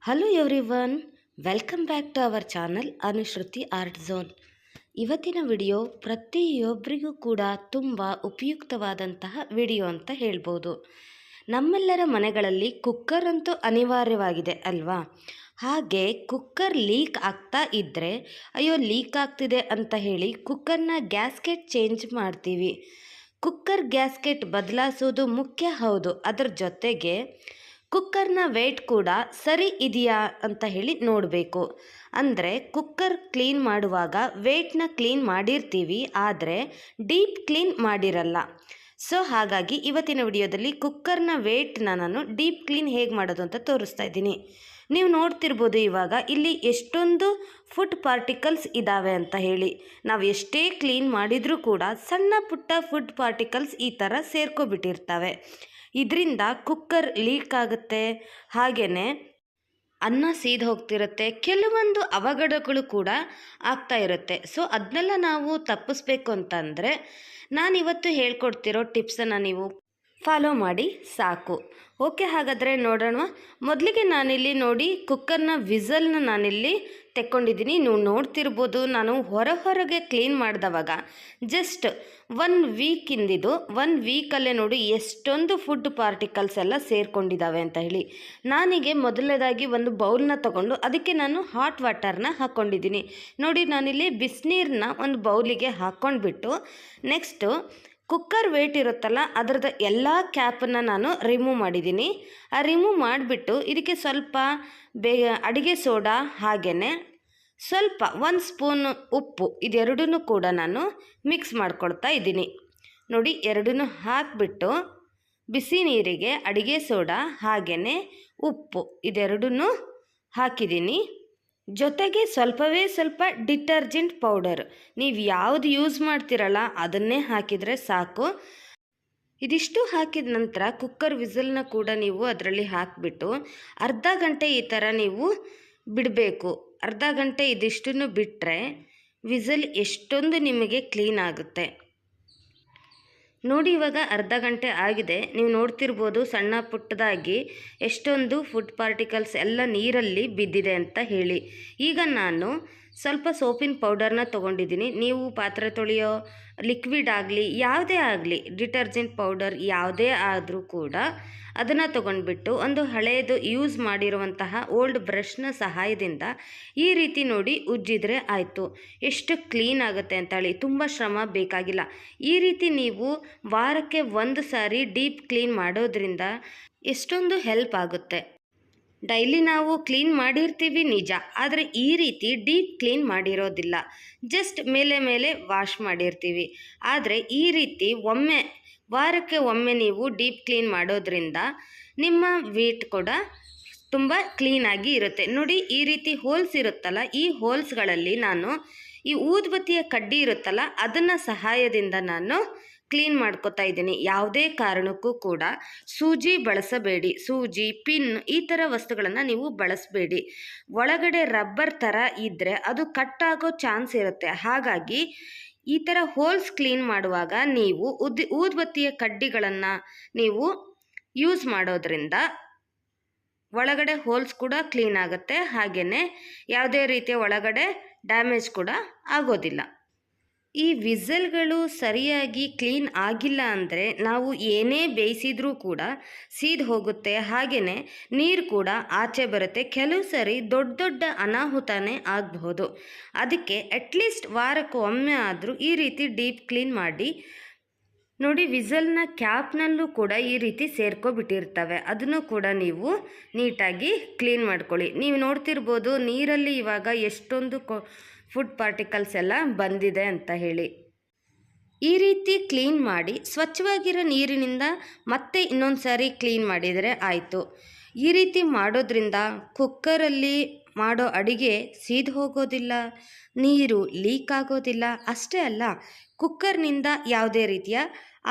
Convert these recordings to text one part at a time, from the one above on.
Hello everyone, welcome back to our channel Anushruti art zone. ಇವತ್ತಿನ video ಪ್ರತಿಯೊಬ್ಬರಿಗೂ ಕೂಡ ತುಂಬ ಉಪಯುಕ್ತವಾದಂತಹ ವಿಡಿಯೋ ಅಂತ ಹೇಳ್ಬೋದು. ನಮ್ಮೆಲ್ಲರ ಮನೆಗಳಲ್ಲಿ ಕುಕ್ಕರ್ ಅಂತೂ ಅನಿವಾರ್ಯವಾಗಿದೆ ಅಲ್ವಾ? ಹಾಗೆ ಕುಕ್ಕರ್ ಲೀಕ್ ಆಗ್ತಾ ಇದ್ದರೆ ಅಯ್ಯೋ ಲೀಕ್ ಆಗ್ತಿದೆ ಅಂತ ಹೇಳಿ ಕುಕ್ಕರ್ನ ಗ್ಯಾಸ್ಕೆಟ್ ಚೇಂಜ್ ಮಾಡ್ತೀವಿ. ಕುಕ್ಕರ್ ಗ್ಯಾಸ್ಕೆಟ್ ಬದಲಾಯಿಸೋದು ಮುಖ್ಯ, ಹೌದು. ಅದರ ಜೊತೆಗೆ ಕುಕ್ಕರ್ನ ವೇಟ್ ಕೂಡ ಸರಿ ಇದೆಯಾ ಅಂತ ಹೇಳಿ ನೋಡಬೇಕು. ಅಂದರೆ ಕುಕ್ಕರ್ ಕ್ಲೀನ್ ಮಾಡುವಾಗ ವೇಟ್ನ ಕ್ಲೀನ್ ಮಾಡಿರ್ತೀವಿ, ಆದರೆ ಡೀಪ್ ಕ್ಲೀನ್ ಮಾಡಿರಲ್ಲ. ಸೊ ಹಾಗಾಗಿ ಇವತ್ತಿನ ವಿಡಿಯೋದಲ್ಲಿ ಕುಕ್ಕರ್ನ ವೇಟ್ನ ನಾನು ಡೀಪ್ ಕ್ಲೀನ್ ಹೇಗೆ ಮಾಡೋದು ಅಂತ ತೋರಿಸ್ತಾ ಇದ್ದೀನಿ. ನೀವು ನೋಡ್ತಿರ್ಬೋದು ಇವಾಗ ಇಲ್ಲಿ ಎಷ್ಟೊಂದು ಫುಡ್ ಪಾರ್ಟಿಕಲ್ಸ್ ಇದ್ದಾವೆ ಅಂತ ಹೇಳಿ. ನಾವು ಎಷ್ಟೇ ಕ್ಲೀನ್ ಮಾಡಿದರೂ ಕೂಡ ಸಣ್ಣ ಪುಟ್ಟ ಫುಡ್ ಪಾರ್ಟಿಕಲ್ಸ್ ಈ ಥರ ಸೇರ್ಕೊಬಿಟ್ಟಿರ್ತವೆ. ಇದರಿಂದ ಕುಕ್ಕರ್ ಲೀಕ್ ಆಗುತ್ತೆ, ಹಾಗೆಯೇ ಅನ್ನ ಸೀದ್ ಹೋಗ್ತಿರುತ್ತೆ, ಕೆಲವೊಂದು ಅವಘಡಗಳು ಕೂಡ ಆಗ್ತಾ ಇರುತ್ತೆ. ಸೊ ಅದನ್ನೆಲ್ಲ ನಾವು ತಪ್ಪಿಸ್ಬೇಕು ಅಂತಂದರೆ ನಾನಿವತ್ತು ಹೇಳ್ಕೊಡ್ತಿರೋ ಟಿಪ್ಸನ್ನು ನೀವು ಫಾಲೋ ಮಾಡಿ ಸಾಕು. ಓಕೆ, ಹಾಗಾದರೆ ನೋಡೋಣ. ಮೊದಲಿಗೆ ನಾನಿಲ್ಲಿ ನೋಡಿ ಕುಕ್ಕರ್ನ ವಿಸಲ್ನ ನಾನಿಲ್ಲಿ ತೆಕ್ಕೊಂಡಿದ್ದೀನಿ. ನೀವು ನೋಡ್ತಿರ್ಬೋದು, ನಾನು ಹೊರಗೆ ಕ್ಲೀನ್ ಮಾಡಿದವಾಗ ಜಸ್ಟ್ 1 ವೀಕಿಂದಿದು 1 ವೀಕಲ್ಲೇ ನೋಡಿ ಎಷ್ಟೊಂದು ಫುಡ್ ಪಾರ್ಟಿಕಲ್ಸ್ ಎಲ್ಲ ಸೇರ್ಕೊಂಡಿದ್ದಾವೆ ಅಂತ ಹೇಳಿ. ನಾನಿಗೆ ಮೊದಲನೇದಾಗಿ ಒಂದು ಬೌಲ್ನ ತಗೊಂಡು ಅದಕ್ಕೆ ನಾನು ಹಾಟ್ ವಾಟರ್ನ ಹಾಕ್ಕೊಂಡಿದ್ದೀನಿ. ನೋಡಿ, ನಾನಿಲ್ಲಿ ಬಿಸಿನೀರನ್ನ ಒಂದು ಬೌಲಿಗೆ ಹಾಕ್ಕೊಂಡ್ಬಿಟ್ಟು ನೆಕ್ಸ್ಟು ಕುಕ್ಕರ್ ವೇಟ್ ಇರುತ್ತಲ್ಲ ಅದರದ್ದು ಎಲ್ಲ ಕ್ಯಾಪನ್ನು ನಾನು ರಿಮೂವ್ ಮಾಡಿದ್ದೀನಿ. ಆ ರಿಮೂವ್ ಮಾಡಿಬಿಟ್ಟು ಇದಕ್ಕೆ ಸ್ವಲ್ಪ ಅಡುಗೆ ಸೋಡಾ ಹಾಗೆಯೇ ಸ್ವಲ್ಪ 1 ಸ್ಪೂನ್ ಉಪ್ಪು, ಇದೆರಡನ್ನೂ ಕೂಡ ನಾನು ಮಿಕ್ಸ್ ಮಾಡ್ಕೊಳ್ತಾ ಇದ್ದೀನಿ. ನೋಡಿ, ಎರಡನ್ನೂ ಹಾಕಿಬಿಟ್ಟು ಬಿಸಿ ನೀರಿಗೆ ಅಡುಗೆ ಸೋಡಾ ಹಾಗೆಯೇ ಉಪ್ಪು ಇದೆರಡನ್ನೂ ಹಾಕಿದ್ದೀನಿ. ಜೊತೆಗೆ ಸ್ವಲ್ಪವೇ ಸ್ವಲ್ಪ ಡಿಟರ್ಜೆಂಟ್ ಪೌಡರ್, ನೀವು ಯಾವುದು ಯೂಸ್ ಮಾಡ್ತಿರಲ್ಲ ಅದನ್ನೇ ಹಾಕಿದರೆ ಸಾಕು. ಇದಿಷ್ಟು ಹಾಕಿದ ನಂತರ ಕುಕ್ಕರ್ ವಿಸಲ್ನ ಕೂಡ ನೀವು ಅದರಲ್ಲಿ ಹಾಕಿಬಿಟ್ಟು ಅರ್ಧ ಗಂಟೆ ಈ ಥರ ನೀವು ಬಿಡಬೇಕು. ಅರ್ಧ ಗಂಟೆ ಇದಿಷ್ಟನ್ನು ಬಿಟ್ಟರೆ ವಿಸಲ್ ಎಷ್ಟೊಂದು ನಿಮಗೆ ಕ್ಲೀನ್ ಆಗುತ್ತೆ. ನೋಡಿ, ಇವಾಗ ಅರ್ಧ ಗಂಟೆ ಆಗಿದೆ. ನೀವು ನೋಡ್ತಿರ್ಬೋದು ಸಣ್ಣ ಪುಟ್ಟದಾಗಿ ಎಷ್ಟೊಂದು ಫುಡ್ ಪಾರ್ಟಿಕಲ್ಸ್ ಎಲ್ಲ ನೀರಲ್ಲಿ ಬಿದ್ದಿದೆ ಅಂತ ಹೇಳಿ. ಈಗ ನಾನು ಸ್ವಲ್ಪ ಸೋಪಿನ ಪೌಡರ್ನ ತೊಗೊಂಡಿದ್ದೀನಿ. ನೀವು ಪಾತ್ರೆ ತೊಳೆಯೋ ಲಿಕ್ವಿಡ್ ಆಗಲಿ ಯಾವುದೇ ಆಗಲಿ ಡಿಟರ್ಜೆಂಟ್ ಪೌಡರ್ ಯಾವುದೇ ಆದರೂ ಕೂಡ ಅದನ್ನು ತೊಗೊಂಡ್ಬಿಟ್ಟು ಒಂದು ಹಳೆಯದು ಯೂಸ್ ಮಾಡಿರುವಂತಹ ಓಲ್ಡ್ ಬ್ರಷ್ನ ಸಹಾಯದಿಂದ ಈ ರೀತಿ ನೋಡಿ ಉಜ್ಜಿದ್ರೆ ಆಯಿತು. ಎಷ್ಟು ಕ್ಲೀನ್ ಆಗುತ್ತೆ ಅಂತ ಹೇಳಿ, ತುಂಬ ಶ್ರಮ ಬೇಕಾಗಿಲ್ಲ. ಈ ರೀತಿ ನೀವು ವಾರಕ್ಕೆ 1 ಸಾರಿ ಡೀಪ್ ಕ್ಲೀನ್ ಮಾಡೋದ್ರಿಂದ ಎಷ್ಟೊಂದು ಹೆಲ್ಪ್ ಆಗುತ್ತೆ. ಡೈಲಿ ನಾವು ಕ್ಲೀನ್ ಮಾಡಿರ್ತೀವಿ ನಿಜ, ಆದರೆ ಈ ರೀತಿ ಡೀಪ್ ಕ್ಲೀನ್ ಮಾಡಿರೋದಿಲ್ಲ. ಜಸ್ಟ್ ಮೇಲೆ ವಾಶ್ ಮಾಡಿರ್ತೀವಿ. ಆದರೆ ಈ ರೀತಿ ವಾರಕ್ಕೆ ಒಮ್ಮೆ ನೀವು ಡೀಪ್ ಕ್ಲೀನ್ ಮಾಡೋದ್ರಿಂದ ನಿಮ್ಮ ವೇಟ್ ಕೂಡ ತುಂಬ ಕ್ಲೀನಾಗಿ ಇರುತ್ತೆ. ನೋಡಿ, ಈ ರೀತಿ ಹೋಲ್ಸ್ ಇರುತ್ತಲ್ಲ, ಈ ಹೋಲ್ಸ್ಗಳಲ್ಲಿ ನಾನು ಈ ಊದುಬತ್ತಿಯ ಕಡ್ಡಿ ಇರುತ್ತಲ್ಲ ಅದನ್ನು ಸಹಾಯದಿಂದ ನಾನು ಕ್ಲೀನ್ ಮಾಡ್ಕೋತಾ ಇದ್ದೀನಿ. ಯಾವುದೇ ಕಾರಣಕ್ಕೂ ಕೂಡ ಸೂಜಿ ಬಳಸಬೇಡಿ. ಸೂಜಿ, ಪಿನ್ ಈ ಥರ ವಸ್ತುಗಳನ್ನು ನೀವು ಬಳಸಬೇಡಿ. ಒಳಗಡೆ ರಬ್ಬರ್ ಥರ ಇದ್ದರೆ ಅದು ಕಟ್ಟಾಗೋ ಚಾನ್ಸ್ ಇರುತ್ತೆ. ಹಾಗಾಗಿ ಈ ಥರ ಹೋಲ್ಸ್ ಕ್ಲೀನ್ ಮಾಡುವಾಗ ನೀವು ಊದುಬತ್ತಿಯ ಕಡ್ಡಿಗಳನ್ನು ನೀವು ಯೂಸ್ ಮಾಡೋದ್ರಿಂದ ಒಳಗಡೆ ಹೋಲ್ಸ್ ಕೂಡ ಕ್ಲೀನ್ ಆಗುತ್ತೆ, ಹಾಗೆಯೇ ಯಾವುದೇ ರೀತಿಯ ಒಳಗಡೆ ಡ್ಯಾಮೇಜ್ ಕೂಡ ಆಗೋದಿಲ್ಲ. ಈ ವಿಸಲ್ಗಳು ಸರಿಯಾಗಿ ಕ್ಲೀನ್ ಆಗಿಲ್ಲ ಅಂದರೆ ನಾವು ಏನೇ ಬೇಯಿಸಿದ್ರೂ ಕೂಡ ಸೀದ್ ಹೋಗುತ್ತೆ, ಹಾಗೆಯೇ ನೀರು ಕೂಡ ಆಚೆ ಬರುತ್ತೆ. ಕೆಲವು ಸರಿ ದೊಡ್ಡ ಅನಾಹುತನೇ ಆಗಬಹುದು. ಅದಕ್ಕೆ ಅಟ್ಲೀಸ್ಟ್ ವಾರಕ್ಕೆ ಒಮ್ಮೆ ಆದರೂ ಈ ರೀತಿ ಡೀಪ್ ಕ್ಲೀನ್ ಮಾಡಿ. ನೋಡಿ, ವಿಸಲ್ನ ಕ್ಯಾಪ್ನಲ್ಲೂ ಕೂಡ ಈ ರೀತಿ ಸೇರ್ಕೊಬಿಟ್ಟಿರ್ತವೆ, ಅದನ್ನು ಕೂಡ ನೀವು ನೀಟಾಗಿ ಕ್ಲೀನ್ ಮಾಡ್ಕೊಳ್ಳಿ. ನೀವು ನೋಡ್ತಿರ್ಬೋದು ನೀರಲ್ಲಿ ಇವಾಗ ಎಷ್ಟೊಂದು ಫುಡ್ ಪಾರ್ಟಿಕಲ್ಸ್ ಎಲ್ಲ ಬಂದಿದೆ ಅಂತ ಹೇಳಿ. ಈ ರೀತಿ ಕ್ಲೀನ್ ಮಾಡಿ ಸ್ವಚ್ಛವಾಗಿರೋ ನೀರಿನಿಂದ ಮತ್ತೆ ಇನ್ನೊಂದು ಸಾರಿ ಕ್ಲೀನ್ ಮಾಡಿದರೆ ಆಯಿತು. ಈ ರೀತಿ ಮಾಡೋದ್ರಿಂದ ಕುಕ್ಕರಲ್ಲಿ ಮಾಡೋ ಅಡುಗೆ ಸೀದ್ ಹೋಗೋದಿಲ್ಲ, ನೀರು ಲೀಕ್ ಆಗೋದಿಲ್ಲ. ಅಷ್ಟೇ ಅಲ್ಲ, ಕುಕ್ಕರ್ನಿಂದ ಯಾವುದೇ ರೀತಿಯ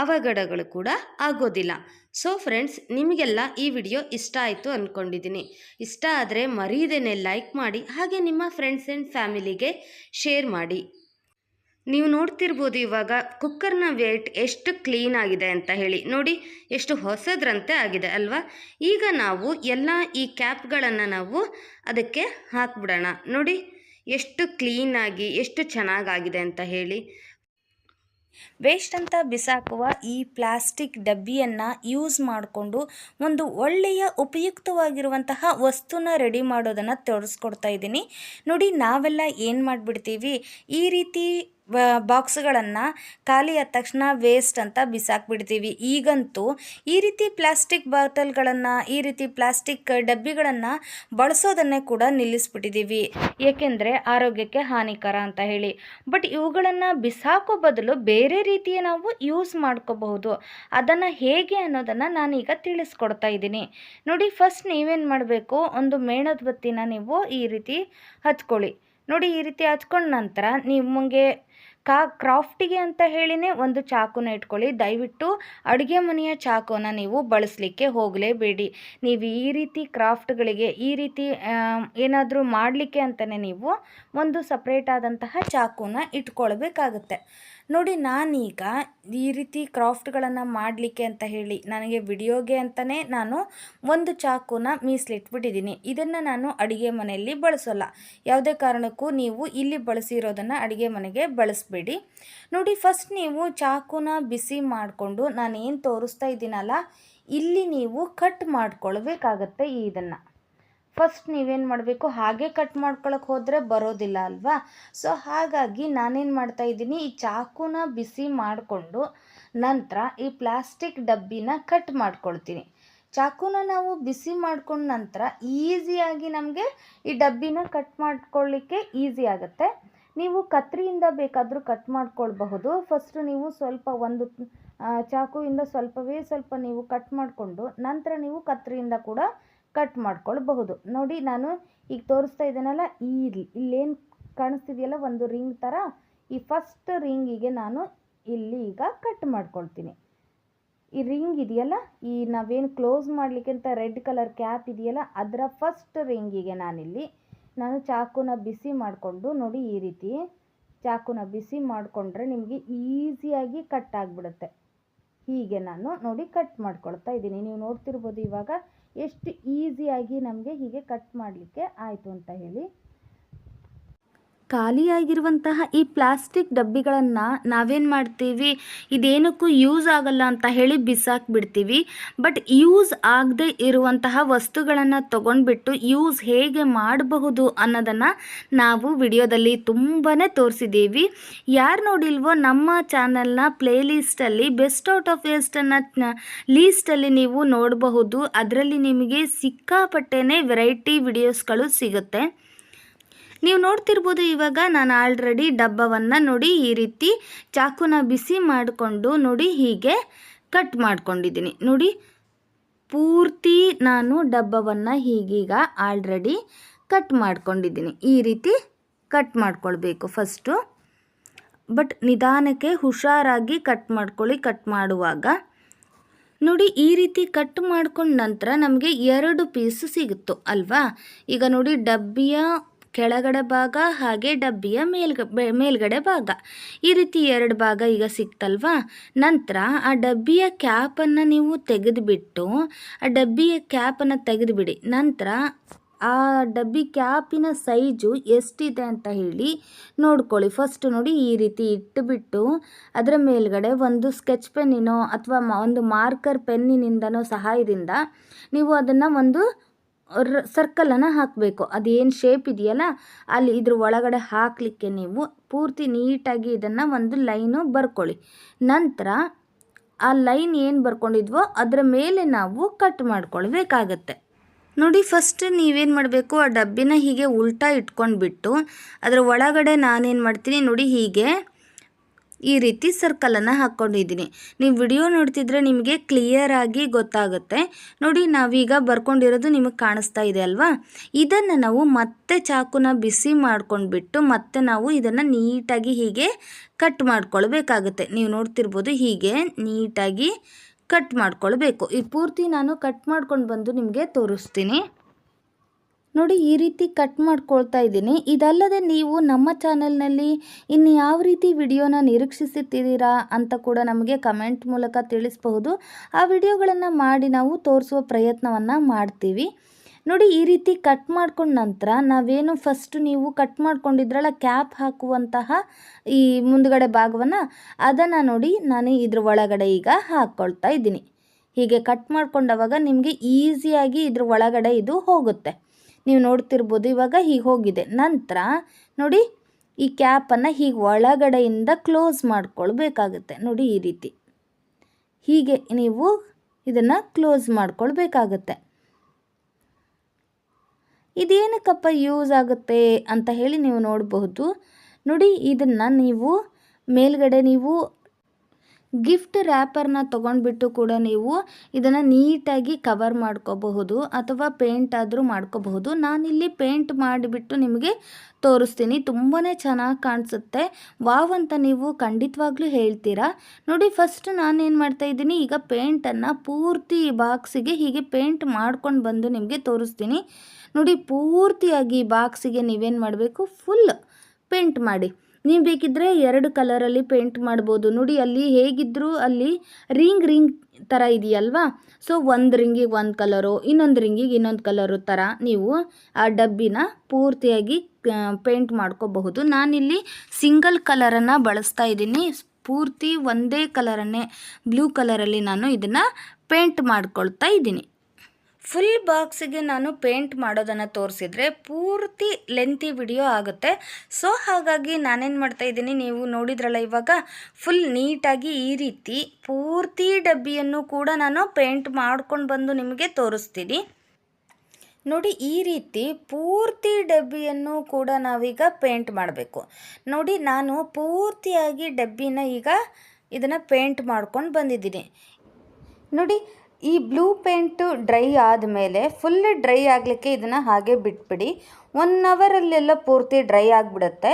ಅವಘಡಗಳು ಕೂಡ ಆಗೋದಿಲ್ಲ. ಸೊ ಫ್ರೆಂಡ್ಸ್, ನಿಮಗೆಲ್ಲ ಈ ವಿಡಿಯೋ ಇಷ್ಟ ಆಯಿತು ಅಂದ್ಕೊಂಡಿದ್ದೀನಿ. ಇಷ್ಟ ಆದರೆ ಮರೀದೇನೆ ಲೈಕ್ ಮಾಡಿ, ಹಾಗೆ ನಿಮ್ಮ ಫ್ರೆಂಡ್ಸ್ ಆ್ಯಂಡ್ ಫ್ಯಾಮಿಲಿಗೆ ಶೇರ್ ಮಾಡಿ. ನೀವು ನೋಡ್ತಿರ್ಬೋದು ಇವಾಗ ಕುಕ್ಕರ್ನ ವೇಟ್ ಎಷ್ಟು ಕ್ಲೀನ್ ಆಗಿದೆ ಅಂತ ಹೇಳಿ. ನೋಡಿ ಎಷ್ಟು ಹೊಸದ್ರಂತೆ ಆಗಿದೆ ಅಲ್ವಾ. ಈಗ ನಾವು ಎಲ್ಲ ಈ ಕ್ಯಾಪ್ಗಳನ್ನು ನಾವು ಅದಕ್ಕೆ ಹಾಕ್ಬಿಡೋಣ. ನೋಡಿ ಎಷ್ಟು ಕ್ಲೀನಾಗಿ ಎಷ್ಟು ಚೆನ್ನಾಗಾಗಿದೆ ಅಂತ ಹೇಳಿ. ವೇಸ್ಟ್ ಅಂತ ಬಿಸಾಕುವ ಈ ಪ್ಲಾಸ್ಟಿಕ್ ಡಬ್ಬಿಯನ್ನು ಯೂಸ್ ಮಾಡಿಕೊಂಡು ಒಂದು ಒಳ್ಳೆಯ ಉಪಯುಕ್ತವಾಗಿರುವಂತಹ ವಸ್ತುನ ರೆಡಿ ಮಾಡೋದನ್ನು ತೋರಿಸ್ಕೊಡ್ತಾ ಇದ್ದೀನಿ. ನೋಡಿ, ನಾವೆಲ್ಲ ಏನು ಮಾಡಿಬಿಡ್ತೀವಿ, ಈ ರೀತಿ ಬಾಕ್ಸ್ಗಳನ್ನು ಖಾಲಿ ಆದ ತಕ್ಷಣ ವೇಸ್ಟ್ ಅಂತ ಬಿಸಾಕ್ಬಿಡ್ತೀವಿ. ಈಗಂತೂ ಈ ರೀತಿ ಪ್ಲಾಸ್ಟಿಕ್ ಬಾಟಲ್ಗಳನ್ನು, ಈ ರೀತಿ ಪ್ಲಾಸ್ಟಿಕ್ ಡಬ್ಬಿಗಳನ್ನು ಬಳಸೋದನ್ನೇ ಕೂಡ ನಿಲ್ಲಿಸ್ಬಿಟ್ಟಿದ್ದೀವಿ, ಏಕೆಂದರೆ ಆರೋಗ್ಯಕ್ಕೆ ಹಾನಿಕರ ಅಂತ ಹೇಳಿ. ಬಟ್ ಇವುಗಳನ್ನು ಬಿಸಾಕೋ ಬದಲು ಬೇರೆ ರೀತಿಯ ನಾವು ಯೂಸ್ ಮಾಡ್ಕೋಬಹುದು. ಅದನ್ನು ಹೇಗೆ ಅನ್ನೋದನ್ನು ನಾನೀಗ ತಿಳಿಸ್ಕೊಡ್ತಾ ಇದ್ದೀನಿ. ನೋಡಿ, ಫಸ್ಟ್ ನೀವೇನು ಮಾಡಬೇಕು, ಒಂದು ಮೇಣದ ಬತ್ತಿನ ನೀವು ಈ ರೀತಿ ಹಚ್ಕೊಳ್ಳಿ. ನೋಡಿ, ಈ ರೀತಿ ಹಚ್ಕೊಂಡ ನಂತರ ನಿಮಗೆ ಕ್ರಾಫ್ಟಿಗೆ ಅಂತ ಹೇಳಿನೇ ಒಂದು ಚಾಕುನ ಇಟ್ಕೊಳ್ಳಿ. ದಯವಿಟ್ಟು ಅಡುಗೆ ಮನೆಯ ಚಾಕುನ ನೀವು ಬಳಸಲಿಕ್ಕೆ ಹೋಗಲೇಬೇಡಿ. ನೀವು ಈ ರೀತಿ ಕ್ರಾಫ್ಟ್ಗಳಿಗೆ, ಈ ರೀತಿ ಏನಾದರೂ ಮಾಡಲಿಕ್ಕೆ ಅಂತಲೇ ನೀವು ಒಂದು ಸಪ್ರೇಟ್ ಆದಂತಹ ಚಾಕುನ ಇಟ್ಕೊಳ್ಬೇಕಾಗುತ್ತೆ. ನೋಡಿ, ನಾನೀಗ ಈ ರೀತಿ ಕ್ರಾಫ್ಟ್ಗಳನ್ನು ಮಾಡಲಿಕ್ಕೆ ಅಂತ ಹೇಳಿ ನನಗೆ ವಿಡಿಯೋಗೆ ಅಂತಲೇ ನಾನು ಒಂದು ಚಾಕುನ ಮೀಸಲಿಟ್ಬಿಟ್ಟಿದ್ದೀನಿ. ಇದನ್ನು ನಾನು ಅಡುಗೆ ಮನೆಯಲ್ಲಿ ಬಳಸೋಲ್ಲ. ಯಾವುದೇ ಕಾರಣಕ್ಕೂ ನೀವು ಇಲ್ಲಿ ಬಳಸಿರೋದನ್ನು ಅಡುಗೆ ಮನೆಗೆ ಬಳಸಬೇಡಿ. ನೋಡಿ, ಫಸ್ಟ್ ನೀವು ಚಾಕುನ ಬಿಸಿ ಮಾಡಿಕೊಂಡು ನಾನೇನು ತೋರಿಸ್ತಾ ಇದ್ದೀನಲ್ಲ, ಇಲ್ಲಿ ನೀವು ಕಟ್ ಮಾಡ್ಕೊಳ್ಬೇಕಾಗತ್ತೆ. ಇದನ್ನು ಫಸ್ಟ್ ನೀವೇನು ಮಾಡಬೇಕು, ಹಾಗೆ ಕಟ್ ಮಾಡ್ಕೊಳಕ್ಕೆ ಹೋದರೆ ಬರೋದಿಲ್ಲ ಅಲ್ವಾ. ಸೊ ಹಾಗಾಗಿ ನಾನೇನು ಮಾಡ್ತಾ ಇದ್ದೀನಿ, ಈ ಚಾಕುನ ಬಿಸಿ ಮಾಡಿಕೊಂಡು ನಂತರ ಈ ಪ್ಲಾಸ್ಟಿಕ್ ಡಬ್ಬಿನ ಕಟ್ ಮಾಡ್ಕೊಳ್ತೀನಿ. ಚಾಕುನ ನಾವು ಬಿಸಿ ಮಾಡ್ಕೊಂಡ ನಂತರ ಈಸಿಯಾಗಿ ನಮಗೆ ಈ ಡಬ್ಬಿನ ಕಟ್ ಮಾಡ್ಕೊಳ್ಳಿಕ್ಕೆ ಈಸಿ ಆಗುತ್ತೆ. ನೀವು ಕತ್ರಿಯಿಂದ ಬೇಕಾದರೂ ಕಟ್ ಮಾಡ್ಕೊಳ್ಬಹುದು. ಫಸ್ಟು ನೀವು ಸ್ವಲ್ಪ ಒಂದು ಚಾಕುವಿಂದ ಸ್ವಲ್ಪ ನೀವು ಕಟ್ ಮಾಡಿಕೊಂಡು ನಂತರ ನೀವು ಕತ್ರಿಯಿಂದ ಕೂಡ ಕಟ್ ಮಾಡ್ಕೊಳ್ಬಹುದು. ನೋಡಿ, ನಾನು ಈಗ ತೋರಿಸ್ತಾ ಇದ್ದೀನಲ್ಲ, ಇಲ್ಲೇನು ಕಾಣಿಸ್ತಿದೆಯಲ್ಲ ಒಂದು ರಿಂಗ್ ಥರ, ಈ ಫಸ್ಟ್ ರಿಂಗಿಗೆ ನಾನು ಇಲ್ಲಿ ಈಗ ಕಟ್ ಮಾಡ್ಕೊಳ್ತೀನಿ. ಈ ರಿಂಗ್ ಇದೆಯಲ್ಲ, ಈ ನಾವೇನು ಕ್ಲೋಸ್ ಮಾಡಲಿಕ್ಕೆ ಅಂತ ರೆಡ್ ಕಲರ್ ಕ್ಯಾಪ್ ಇದೆಯಲ್ಲ, ಅದರ ಫಸ್ಟ್ ರಿಂಗಿಗೆ ನಾನು ಚಾಕುನ ಬಿಸಿ ಮಾಡಿಕೊಂಡು, ನೋಡಿ ಈ ರೀತಿ ಚಾಕುನ ಬಿಸಿ ಮಾಡಿಕೊಂಡ್ರೆ ನಿಮಗೆ ಈಸಿಯಾಗಿ ಕಟ್ ಆಗಿಬಿಡುತ್ತೆ. ಹೀಗೆ ನಾನು ನೋಡಿ ಕಟ್ ಮಾಡ್ಕೊಳ್ತಾ ಇದ್ದೀನಿ. ನೀವು ನೋಡ್ತಿರ್ಬೋದು ಇವಾಗ ಎಷ್ಟು ಈಸಿಯಾಗಿ ನಮಗೆ ಹೀಗೆ ಕಟ್ ಮಾಡಲಿಕ್ಕೆ ಆಯಿತು ಅಂತ ಹೇಳಿ. ಖಾಲಿಯಾಗಿರುವಂತಹ ಈ ಪ್ಲಾಸ್ಟಿಕ್ ಡಬ್ಬಿಗಳನ್ನು ನಾವೇನು ಮಾಡ್ತೀವಿ, ಇದೇನಕ್ಕೂ ಯೂಸ್ ಆಗಲ್ಲ ಅಂತ ಹೇಳಿ ಬಿಸಾಕ್ಬಿಡ್ತೀವಿ. ಬಟ್ ಯೂಸ್ ಆಗದೆ ಇರುವಂತಹ ವಸ್ತುಗಳನ್ನು ತೊಗೊಂಡ್ಬಿಟ್ಟು ಯೂಸ್ ಹೇಗೆ ಮಾಡಬಹುದು ಅನ್ನೋದನ್ನು ನಾವು ವಿಡಿಯೋದಲ್ಲಿ ತುಂಬಾ ತೋರಿಸಿದ್ದೀವಿ. ಯಾರು ನೋಡಿಲ್ವೋ ನಮ್ಮ ಚಾನಲ್ನ ಪ್ಲೇಲಿಸ್ಟಲ್ಲಿ ಬೆಸ್ಟ್ ಔಟ್ ಆಫ್ ವೇಸ್ಟನ್ನು ಲೀಸ್ಟಲ್ಲಿ ನೀವು ನೋಡಬಹುದು. ಅದರಲ್ಲಿ ನಿಮಗೆ ಸಿಕ್ಕಾಪಟ್ಟೆನೇ ವೆರೈಟಿ ವಿಡಿಯೋಸ್ಗಳು ಸಿಗುತ್ತೆ. ನೀವು ನೋಡ್ತಿರ್ಬೋದು ಇವಾಗ ನಾನು ಆಲ್ರೆಡಿ ಡಬ್ಬವನ್ನು ನೋಡಿ ಈ ರೀತಿ ಚಾಕುನ ಬಿಸಿ ಮಾಡಿಕೊಂಡು ನೋಡಿ ಹೀಗೆ ಕಟ್ ಮಾಡ್ಕೊಂಡಿದ್ದೀನಿ. ನೋಡಿ, ಪೂರ್ತಿ ನಾನು ಡಬ್ಬವನ್ನು ಹೀಗೀಗ ಆಲ್ರೆಡಿ ಕಟ್ ಮಾಡ್ಕೊಂಡಿದ್ದೀನಿ. ಈ ರೀತಿ ಕಟ್ ಮಾಡ್ಕೊಳ್ಬೇಕು ಫಸ್ಟು. ಬಟ್ ನಿಧಾನಕ್ಕೆ ಹುಷಾರಾಗಿ ಕಟ್ ಮಾಡ್ಕೊಳ್ಳಿ. ಕಟ್ ಮಾಡುವಾಗ ನೋಡಿ, ಈ ರೀತಿ ಕಟ್ ಮಾಡ್ಕೊಂಡ ನಂತರ ನಮಗೆ 2 ಪೀಸು ಸಿಗುತ್ತೋ ಅಲ್ವಾ. ಈಗ ನೋಡಿ, ಡಬ್ಬಿಯ ಕೆಳಗಡೆ ಭಾಗ ಹಾಗೆ ಡಬ್ಬಿಯ ಮೇಲ್ಗಡೆ ಭಾಗ, ಈ ರೀತಿ 2 ಭಾಗ ಈಗ ಸಿಕ್ತಲ್ವಾ. ನಂತರ ಆ ಡಬ್ಬಿಯ ಕ್ಯಾಪನ್ನು ನೀವು ತೆಗೆದುಬಿಟ್ಟು ಆ ಡಬ್ಬಿಯ ಕ್ಯಾಪನ್ನು ತೆಗೆದುಬಿಡಿ. ನಂತರ ಆ ಡಬ್ಬಿ ಕ್ಯಾಪಿನ ಸೈಜು ಎಷ್ಟಿದೆ ಅಂತ ಹೇಳಿ ನೋಡ್ಕೊಳ್ಳಿ. ಫಸ್ಟ್ ನೋಡಿ, ಈ ರೀತಿ ಇಟ್ಟುಬಿಟ್ಟು ಅದರ ಮೇಲ್ಗಡೆ ಒಂದು ಸ್ಕೆಚ್ ಪೆನ್ನಿನೋ ಅಥವಾ ಒಂದು ಮಾರ್ಕರ್ ಪೆನ್ನಿನಿಂದನೋ ಸಹಾಯದಿಂದ ನೀವು ಅದನ್ನು ಒಂದು ಸರ್ಕಲನ್ನು ಹಾಕಬೇಕು. ಅದೇನು ಶೇಪ್ ಇದೆಯಲ್ಲ ಅಲ್ಲಿ ಇದ್ರ ಒಳಗಡೆ ಹಾಕಲಿಕ್ಕೆ ನೀವು ಪೂರ್ತಿ ನೀಟಾಗಿ ಇದನ್ನು ಒಂದು ಲೈನು ಬರ್ಕೊಳ್ಳಿ. ನಂತರ ಆ ಲೈನ್ ಏನು ಬರ್ಕೊಂಡಿದ್ವೋ ಅದರ ಮೇಲೆ ನಾವು ಕಟ್ ಮಾಡ್ಕೊಳ್ಬೇಕಾಗತ್ತೆ. ನೋಡಿ, ಫಸ್ಟ್ ನೀವೇನು ಮಾಡಬೇಕು, ಆ ಡಬ್ಬಿನ ಹೀಗೆ ಉಲ್ಟಾ ಇಟ್ಕೊಂಡ್ಬಿಟ್ಟು ಅದರ ಒಳಗಡೆ ನಾನೇನು ಮಾಡ್ತೀನಿ ನೋಡಿ, ಹೀಗೆ ಈ ರೀತಿ ಸರ್ಕಲನ್ನು ಹಾಕ್ಕೊಂಡಿದ್ದೀನಿ. ನೀವು ವಿಡಿಯೋ ನೋಡ್ತಿದ್ರೆ ನಿಮಗೆ ಕ್ಲಿಯರಾಗಿ ಗೊತ್ತಾಗುತ್ತೆ. ನೋಡಿ, ನಾವೀಗ ಬರ್ಕೊಂಡಿರೋದು ನಿಮಗೆ ಕಾಣಿಸ್ತಾ ಇದೆ ಅಲ್ವಾ. ಇದನ್ನು ನಾವು ಮತ್ತೆ ಚಾಕುನ ಬಿಸಿ ಮಾಡ್ಕೊಂಡ್ಬಿಟ್ಟು ಮತ್ತೆ ನಾವು ಇದನ್ನು ನೀಟಾಗಿ ಹೀಗೆ ಕಟ್ ಮಾಡ್ಕೊಳ್ಬೇಕಾಗುತ್ತೆ. ನೀವು ನೋಡ್ತಿರ್ಬೋದು, ಹೀಗೆ ನೀಟಾಗಿ ಕಟ್ ಮಾಡ್ಕೊಳ್ಬೇಕು. ಈ ಪೂರ್ತಿ ನಾನು ಕಟ್ ಮಾಡ್ಕೊಂಡು ಬಂದು ನಿಮಗೆ ತೋರಿಸ್ತೀನಿ. ನೋಡಿ ಈ ರೀತಿ ಕಟ್ ಮಾಡ್ಕೊಳ್ತಾ ಇದ್ದೀನಿ. ಇದಲ್ಲದೆ ನೀವು ನಮ್ಮ ಚಾನಲ್ನಲ್ಲಿ ಇನ್ನು ಯಾವ ರೀತಿ ವಿಡಿಯೋನ ನಿರೀಕ್ಷಿಸುತ್ತಿದ್ದೀರಾ ಅಂತ ಕೂಡ ನಮಗೆ ಕಮೆಂಟ್ ಮೂಲಕ ತಿಳಿಸಬಹುದು. ಆ ವಿಡಿಯೋಗಳನ್ನು ಮಾಡಿ ನಾವು ತೋರಿಸುವ ಪ್ರಯತ್ನವನ್ನು ಮಾಡ್ತೀವಿ. ನೋಡಿ ಈ ರೀತಿ ಕಟ್ ಮಾಡ್ಕೊಂಡ ನಂತರ ನಾವೇನು ಫಸ್ಟ್ ನೀವು ಕಟ್ ಮಾಡ್ಕೊಂಡಿದ್ರಲ್ಲ ಕ್ಯಾಪ್ ಹಾಕುವಂತಹ ಈ ಮುಂದುಗಡೆ ಭಾಗವನ್ನು, ಅದನ್ನು ನೋಡಿ ನಾನು ಇದ್ರ ಒಳಗಡೆ ಈಗ ಹಾಕ್ಕೊಳ್ತಾ ಇದ್ದೀನಿ. ಹೀಗೆ ಕಟ್ ಮಾಡ್ಕೊಂಡವಾಗ ನಿಮಗೆ ಈಸಿಯಾಗಿ ಇದ್ರ ಒಳಗಡೆ ಇದು ಹೋಗುತ್ತೆ. ನೀವು ನೋಡ್ತಿರ್ಬೋದು ಇವಾಗ ಹೀಗೆ ಹೋಗಿದೆ. ನಂತರ ನೋಡಿ ಈ ಕ್ಯಾಪನ್ನು ಹೀಗೆ ಒಳಗಡೆಯಿಂದ ಕ್ಲೋಸ್ ಮಾಡ್ಕೊಳ್ಬೇಕಾಗುತ್ತೆ. ನೋಡಿ ಈ ರೀತಿ ಹೀಗೆ ನೀವು ಇದನ್ನು ಕ್ಲೋಸ್ ಮಾಡ್ಕೊಳ್ಬೇಕಾಗತ್ತೆ. ಇದೇನಕ್ಕಪ್ಪ ಯೂಸ್ ಆಗುತ್ತೆ ಅಂತ ಹೇಳಿ ನೀವು ನೋಡಬಹುದು. ನೋಡಿ ಇದನ್ನು ನೀವು ಮೇಲ್ಗಡೆ ನೀವು ಗಿಫ್ಟ್ ರ್ಯಾಪರ್ನ ತೊಗೊಂಡ್ಬಿಟ್ಟು ಕೂಡ ನೀವು ಇದನ್ನು ನೀಟಾಗಿ ಕವರ್ ಮಾಡ್ಕೋಬಹುದು ಅಥವಾ ಪೇಂಟ್ ಆದರೂ ಮಾಡ್ಕೋಬಹುದು. ನಾನಿಲ್ಲಿ ಪೇಂಟ್ ಮಾಡಿಬಿಟ್ಟು ನಿಮಗೆ ತೋರಿಸ್ತೀನಿ. ತುಂಬಾ ಚೆನ್ನಾಗಿ ಕಾಣಿಸುತ್ತೆ. ವಾವ್ ಅಂತ ನೀವು ಖಂಡಿತವಾಗ್ಲೂ ಹೇಳ್ತೀರಾ. ನೋಡಿ ಫಸ್ಟ್ ನಾನೇನು ಮಾಡ್ತಾಯಿದ್ದೀನಿ, ಈಗ ಪೇಂಟನ್ನು ಪೂರ್ತಿ ಬಾಕ್ಸಿಗೆ ಹೀಗೆ ಪೇಂಟ್ ಮಾಡ್ಕೊಂಡು ಬಂದು ನಿಮಗೆ ತೋರಿಸ್ತೀನಿ. ನೋಡಿ ಪೂರ್ತಿಯಾಗಿ ಬಾಕ್ಸಿಗೆ ನೀವೇನು ಮಾಡಬೇಕು, ಫುಲ್ ಪೇಂಟ್ ಮಾಡಿ. ನೀವು ಬೇಕಿದ್ದರೆ 2 ಕಲರಲ್ಲಿ ಪೇಂಟ್ ಮಾಡ್ಬೋದು. ನೋಡಿ ಅಲ್ಲಿ ಹೇಗಿದ್ದರೂ ಅಲ್ಲಿ ರಿಂಗ್ ಥರ ಇದೆಯಲ್ವಾ, ಸೊ ಒಂದು ರಿಂಗಿಗೆ ಒಂದು ಕಲರು, ಇನ್ನೊಂದು ರಿಂಗಿಗೆ ಇನ್ನೊಂದು ಕಲರು ಥರ ನೀವು ಆ ಡಬ್ಬಿನ ಪೂರ್ತಿಯಾಗಿ ಪೇಂಟ್ ಮಾಡ್ಕೋಬಹುದು. ನಾನಿಲ್ಲಿ ಸಿಂಗಲ್ ಕಲರನ್ನು ಬಳಸ್ತಾ ಇದ್ದೀನಿ. ಪೂರ್ತಿ ಒಂದೇ ಕಲರನ್ನೇ ಬ್ಲೂ ಕಲರಲ್ಲಿ ನಾನು ಇದನ್ನು ಪೇಂಟ್ ಮಾಡ್ಕೊಳ್ತಾ ಇದ್ದೀನಿ. ಫುಲ್ ಬಾಕ್ಸಿಗೆ ನಾನು ಪೇಂಟ್ ಮಾಡೋದನ್ನು ತೋರಿಸಿದರೆ ಪೂರ್ತಿ ಲೆಂತಿ ವಿಡಿಯೋ ಆಗುತ್ತೆ. ಸೊ ಹಾಗಾಗಿ ನಾನೇನು ಮಾಡ್ತಾಯಿದ್ದೀನಿ, ನೀವು ನೋಡಿದ್ರಲ್ಲ ಇವಾಗ ಫುಲ್ ನೀಟಾಗಿ ಈ ರೀತಿ ಪೂರ್ತಿ ಡಬ್ಬಿಯನ್ನು ಕೂಡ ನಾನು ಪೇಂಟ್ ಮಾಡ್ಕೊಂಡು ಬಂದು ನಿಮಗೆ ತೋರಿಸ್ತೀನಿ. ನೋಡಿ ಈ ರೀತಿ ಪೂರ್ತಿ ಡಬ್ಬಿಯನ್ನು ಕೂಡ ನಾವೀಗ ಪೇಂಟ್ ಮಾಡಬೇಕು. ನೋಡಿ ನಾನು ಪೂರ್ತಿಯಾಗಿ ಡಬ್ಬಿನ ಈಗ ಇದನ್ನು ಪೇಂಟ್ ಮಾಡ್ಕೊಂಡು ಬಂದಿದ್ದೀನಿ. ನೋಡಿ ಈ ಬ್ಲೂ ಪೇಂಟು ಡ್ರೈ ಆದಮೇಲೆ ಫುಲ್ ಡ್ರೈ ಆಗಲಿಕ್ಕೆ ಇದನ್ನು ಹಾಗೆ ಬಿಟ್ಬಿಡಿ. 1 ಅವರಲ್ಲೆಲ್ಲ ಪೂರ್ತಿ ಡ್ರೈ ಆಗಿಬಿಡುತ್ತೆ.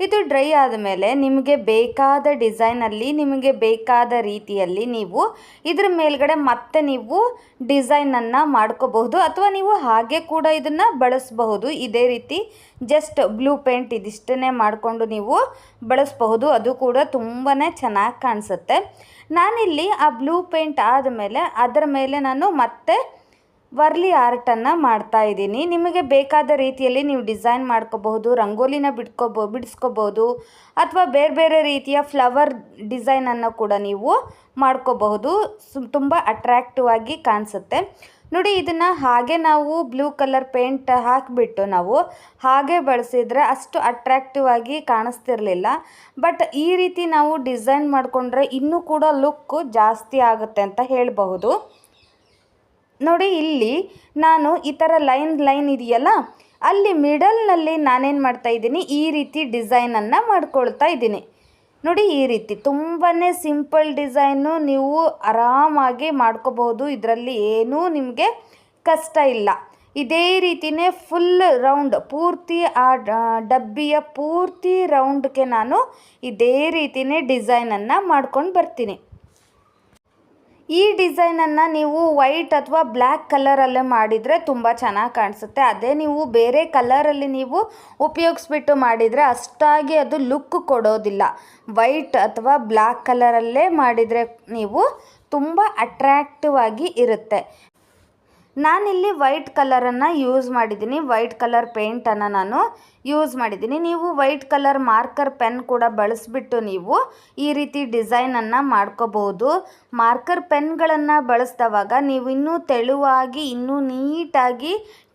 ಇದು ಡ್ರೈ ಆದಮೇಲೆ ನಿಮಗೆ ಬೇಕಾದ ಡಿಸೈನಲ್ಲಿ, ನಿಮಗೆ ಬೇಕಾದ ರೀತಿಯಲ್ಲಿ ನೀವು ಇದ್ರ ಮೇಲ್ಗಡೆ ಮತ್ತೆ ನೀವು ಡಿಸೈನನ್ನು ಮಾಡ್ಕೋಬಹುದು ಅಥವಾ ನೀವು ಹಾಗೆ ಕೂಡ ಇದನ್ನು ಬಳಸಬಹುದು. ಇದೇ ರೀತಿ ಜಸ್ಟ್ ಬ್ಲೂ ಪೇಂಟ್ ಇದಿಷ್ಟನ್ನೇ ಮಾಡಿಕೊಂಡು ನೀವು ಬಳಸಬಹುದು. ಅದು ಕೂಡ ತುಂಬಾ ಚೆನ್ನಾಗಿ ಕಾಣಿಸುತ್ತೆ. ನಾನಿಲ್ಲಿ ಆ ಬ್ಲೂ ಪೇಂಟ್ ಆದಮೇಲೆ ಅದರ ಮೇಲೆ ನಾನು ಮತ್ತೆ ವರ್ಲಿ ಆರ್ಟನ್ನು ಮಾಡ್ತಾಯಿದ್ದೀನಿ. ನಿಮಗೆ ಬೇಕಾದ ರೀತಿಯಲ್ಲಿ ನೀವು ಡಿಸೈನ್ ಮಾಡ್ಕೋಬಹುದು, ರಂಗೋಲಿನ ಬಿಡಿಸ್ಕೋಬಹುದು ಅಥವಾ ಬೇರೆ ಬೇರೆ ರೀತಿಯ ಫ್ಲವರ್ ಡಿಸೈನನ್ನು ಕೂಡ ನೀವು ಮಾಡ್ಕೋಬಹುದು. ತುಂಬ ಅಟ್ರ್ಯಾಕ್ಟಿವ್ ಆಗಿ ಕಾಣಿಸುತ್ತೆ. ನೋಡಿ ಇದನ್ನು ಹಾಗೆ ನಾವು ಬ್ಲೂ ಕಲರ್ ಪೇಂಟ್ ಹಾಕಿಬಿಟ್ಟು ನಾವು ಹಾಗೆ ಬಳಸಿದರೆ ಅಷ್ಟು ಅಟ್ರ್ಯಾಕ್ಟಿವ್ ಆಗಿ ಕಾಣಿಸ್ತಿರಲಿಲ್ಲ. ಬಟ್ ಈ ರೀತಿ ನಾವು ಡಿಸೈನ್ ಮಾಡಿಕೊಂಡ್ರೆ ಇನ್ನೂ ಕೂಡ ಲುಕ್ಕು ಜಾಸ್ತಿ ಆಗುತ್ತೆ ಅಂತ ಹೇಳಬಹುದು. ನೋಡಿ ಇಲ್ಲಿ ನಾನು ಈ ಥರ ಲೈನ್ ಇದೆಯಲ್ಲ, ಅಲ್ಲಿ ಮಿಡಲ್ನಲ್ಲಿ ನಾನೇನು ಮಾಡ್ತಾಯಿದ್ದೀನಿ, ಈ ರೀತಿ ಡಿಸೈನನ್ನು ಮಾಡ್ಕೊಳ್ತಾ ಇದ್ದೀನಿ. ನೋಡಿ ಈ ರೀತಿ ತುಂಬಾ ಸಿಂಪಲ್ ಡಿಸೈನು, ನೀವು ಆರಾಮಾಗಿ ಮಾಡ್ಕೋಬಹುದು. ಇದರಲ್ಲಿ ಏನೂ ನಿಮಗೆ ಕಷ್ಟ ಇಲ್ಲ. ಇದೇ ರೀತಿಯೇ ಫುಲ್ ರೌಂಡ್ ಪೂರ್ತಿ ಆ ಡಬ್ಬಿಯ ಪೂರ್ತಿ ರೌಂಡ್ಗೆ ನಾನು ಇದೇ ರೀತಿಯೇ ಡಿಸೈನನ್ನು ಮಾಡ್ಕೊಂಡು ಬರ್ತೀನಿ. ಈ ಡಿಸೈನನ್ನು ನೀವು ವೈಟ್ ಅಥವಾ ಬ್ಲ್ಯಾಕ್ ಕಲರಲ್ಲೇ ಮಾಡಿದರೆ ತುಂಬ ಚೆನ್ನಾಗಿ ಕಾಣಿಸುತ್ತೆ. ಅದೇ ನೀವು ಬೇರೆ ಕಲರಲ್ಲಿ ನೀವು ಉಪಯೋಗಿಸ್ಬಿಟ್ಟು ಮಾಡಿದರೆ ಅಷ್ಟಾಗಿ ಅದು ಲುಕ್ ಕೊಡೋದಿಲ್ಲ. ವೈಟ್ ಅಥವಾ ಬ್ಲ್ಯಾಕ್ ಕಲರಲ್ಲೇ ಮಾಡಿದರೆ ನೀವು ತುಂಬ ಅಟ್ರ್ಯಾಕ್ಟಿವ್ ಆಗಿ ಇರುತ್ತೆ. ನಾನಿಲ್ಲಿ ವೈಟ್ ಕಲರನ್ನು ಯೂಸ್ ಮಾಡಿದ್ದೀನಿ. ವೈಟ್ ಕಲರ್ ಪೇಂಟನ್ನು ನಾನು ಯೂಸ್ ಮಾಡಿದ್ದೀನಿ. ನೀವು ವೈಟ್ ಕಲರ್ ಮಾರ್ಕರ್ ಪೆನ್ ಕೂಡ ಬಳಸಿಬಿಟ್ಟು ನೀವು ಈ ರೀತಿ ಡಿಸೈನನ್ನು ಮಾಡ್ಕೋಬಹುದು. ಮಾರ್ಕರ್ ಪೆನ್ಗಳನ್ನು ಬಳಸಿದವಾಗ ನೀವು ಇನ್ನೂ ತೆಳುವಾಗಿ, ಇನ್ನೂ ನೀಟಾಗಿ